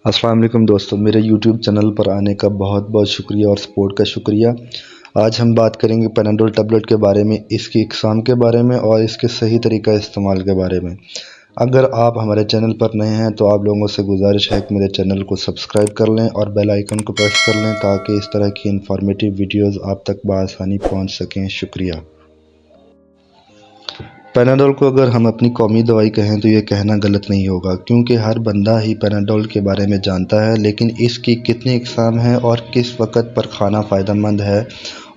अस्सलाम वालेकुम दोस्तों, मेरे YouTube चैनल पर आने का बहुत बहुत शुक्रिया और सपोर्ट का शुक्रिया। आज हम बात करेंगे पैनाडोल टैबलेट के बारे में, इसकी इकसाम के बारे में और इसके सही तरीका इस्तेमाल के बारे में। अगर आप हमारे चैनल पर नए हैं तो आप लोगों से गुजारिश है कि मेरे चैनल को सब्सक्राइब कर लें और बेल आइकन को प्रेस कर लें ताकि इस तरह की इंफॉर्मेटिव वीडियोज़ आप तक बआसानी पहुँच सकें। शुक्रिया। पैनाडोल को अगर हम अपनी कौमी दवाई कहें तो ये कहना गलत नहीं होगा, क्योंकि हर बंदा ही पैनाडोल के बारे में जानता है, लेकिन इसकी कितनी इकसाम है और किस वक्त पर खाना फ़ायदेमंद है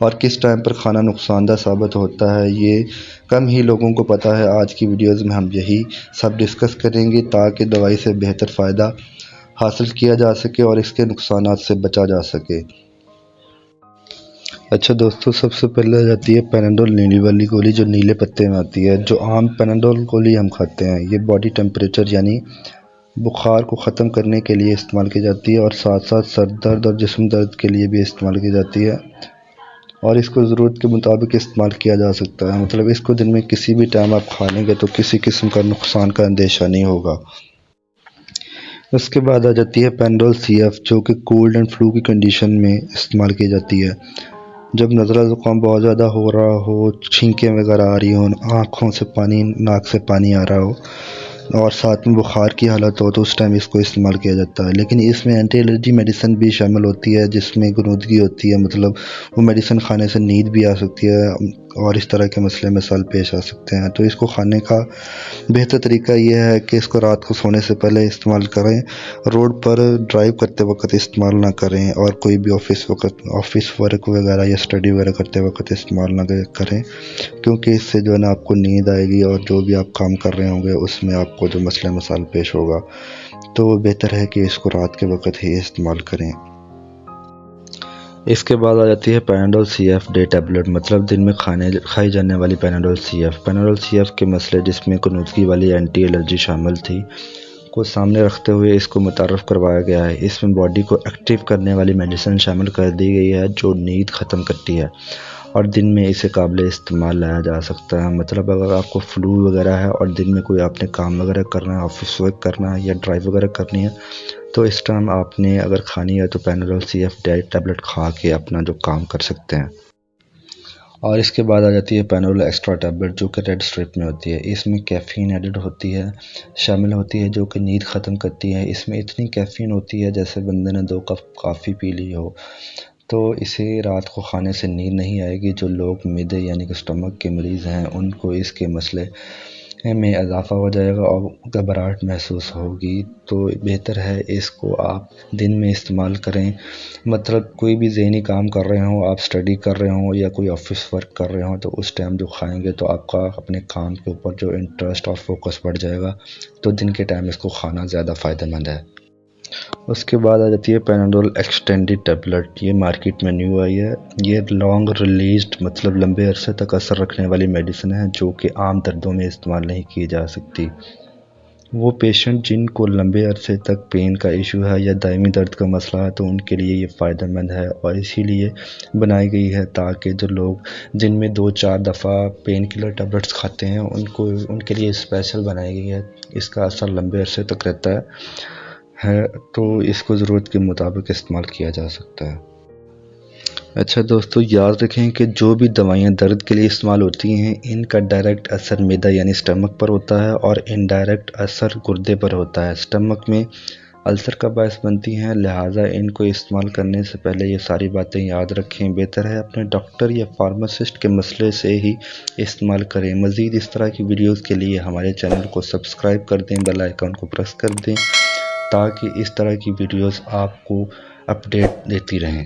और किस टाइम पर खाना नुकसानदा साबित होता है, ये कम ही लोगों को पता है। आज की वीडियोज़ में हम यही सब डिस्कस करेंगे ताकि दवाई से बेहतर फ़ायदा हासिल किया जा सके और इसके नुकसानात से बचा जा सके। अच्छा दोस्तों, सबसे पहले आ जाती है पैनाडोल नीली वाली गोली, जो नीले पत्ते में आती है। जो आम पैनाडोल गोली हम खाते हैं, ये बॉडी टेम्परेचर यानी बुखार को ख़त्म करने के लिए इस्तेमाल की जाती है और साथ साथ सर दर्द और जिस्म दर्द के लिए भी इस्तेमाल की जाती है और इसको ज़रूरत के मुताबिक इस्तेमाल किया जा सकता है। मतलब इसको दिन में किसी भी टाइम आप खा लेंगे तो किसी किस्म का नुकसान का अंदेशा नहीं होगा। उसके बाद आ जाती है पैनाडोल CF, जो कि कोल्ड एंड फ्लू की कंडीशन में इस्तेमाल की जाती है। जब नज़ला ज़ुकाम बहुत ज़्यादा हो रहा हो, छींकें वगैरह आ रही हों, आँखों से पानी, नाक से पानी आ रहा हो और साथ में बुखार की हालत हो, तो उस टाइम इसको इस्तेमाल किया जाता है। लेकिन इसमें एंटी एलर्जी मेडिसिन भी शामिल होती है, जिसमें गुनूदगी होती है। मतलब वो मेडिसिन खाने से नींद भी आ सकती है और इस तरह के मसले मसाइल पेश आ सकते हैं। तो इसको खाने का बेहतर तरीका ये है कि इसको रात को सोने से पहले इस्तेमाल करें, रोड पर ड्राइव करते वक्त इस्तेमाल ना करें और कोई भी ऑफिस वर्क वगैरह या स्टडी वगैरह करते वक्त इस्तेमाल ना करें, क्योंकि इससे जो है ना आपको नींद आएगी और जो भी आप काम कर रहे होंगे उसमें आपको जो मसले मसाइल पेश होगा। तो बेहतर है कि इसको रात के वक्त ही इस्तेमाल करें। इसके बाद आ जाती है पैनाडोल CF डे टैबलेट, मतलब दिन में खाई जाने वाली पैनाडोल CF। पैनाडोल CF के मसले, जिसमें कुनूदगी वाली एंटी एलर्जी शामिल थी, को सामने रखते हुए इसको मुतारफ़ करवाया गया है। इसमें बॉडी को एक्टिव करने वाली मेडिसिन शामिल कर दी गई है जो नींद ख़त्म करती है और दिन में इसे काबिल इस्तेमाल लाया जा सकता है। मतलब अगर आपको फ्लू वगैरह है और दिन में कोई आपने काम वगैरह करना है, ऑफिस वर्क करना है या ड्राइव वगैरह करनी है, तो इस टाइम आपने अगर खानी है तो पैनाडोल CF टैबलेट खा के अपना जो काम कर सकते हैं। और इसके बाद आ जाती है पैनाडोल एक्स्ट्रा टैबलेट, जो कि रेड स्ट्रिप में होती है। इसमें कैफ़ीन एडेड होती है, शामिल होती है, जो कि नींद ख़त्म करती है। इसमें इतनी कैफ़ीन होती है जैसे बंदे ने 2 कप कॉफ़ी पी ली हो। तो इसे रात को खाने से नींद नहीं आएगी। जो लोग मिदे यानी कि स्टमक के मरीज़ हैं, उनको इसके मसले में इजाफ़ा हो जाएगा और घबराहट महसूस होगी। तो बेहतर है इसको आप दिन में इस्तेमाल करें। मतलब कोई भी ज़हनी काम कर रहे हों, आप स्टडी कर रहे हों या कोई ऑफिस वर्क कर रहे हों, तो उस टाइम जो खाएंगे तो आपका अपने काम के ऊपर जो इंटरेस्ट और फोकस बढ़ जाएगा। तो दिन के टाइम इसको खाना ज़्यादा फ़ायदेमंद है। उसके बाद आ जाती है पैनाडोल एक्सटेंडेड टैबलेट। ये मार्केट में न्यू आई है। ये लॉन्ग रिलीज्ड, मतलब लंबे अरसे तक असर रखने वाली मेडिसिन है, जो कि आम दर्दों में इस्तेमाल नहीं की जा सकती। वो पेशेंट जिनको लंबे अरसे तक पेन का इशू है या दायमी दर्द का मसला है, तो उनके लिए ये फ़ायदेमंद है और इसीलिए बनाई गई है, ताकि जो लोग दिन में 2-4 दफ़ा पेन किलर टैबलेट्स खाते हैं उनके लिए स्पेशल बनाई गई है। इसका असर लंबे अरसे तक रहता है, तो इसको ज़रूरत के मुताबिक इस्तेमाल किया जा सकता है। अच्छा दोस्तों, याद रखें कि जो भी दवाइयाँ दर्द के लिए इस्तेमाल होती हैं, इनका डायरेक्ट असर मैदा यानी स्टमक पर होता है और इनडायरेक्ट असर गुर्दे पर होता है। स्टमक में अल्सर का बायस बनती हैं, लिहाजा इनको इस्तेमाल करने से पहले ये सारी बातें याद रखें। बेहतर है अपने डॉक्टर या फार्मासिस्ट के मसले से ही इस्तेमाल करें। मज़ीद इस तरह की वीडियोज़ के लिए हमारे चैनल को सब्सक्राइब कर दें, बेल आइकन को प्रेस कर दें, ताकि इस तरह की वीडियोज़ आपको अपडेट देती रहें।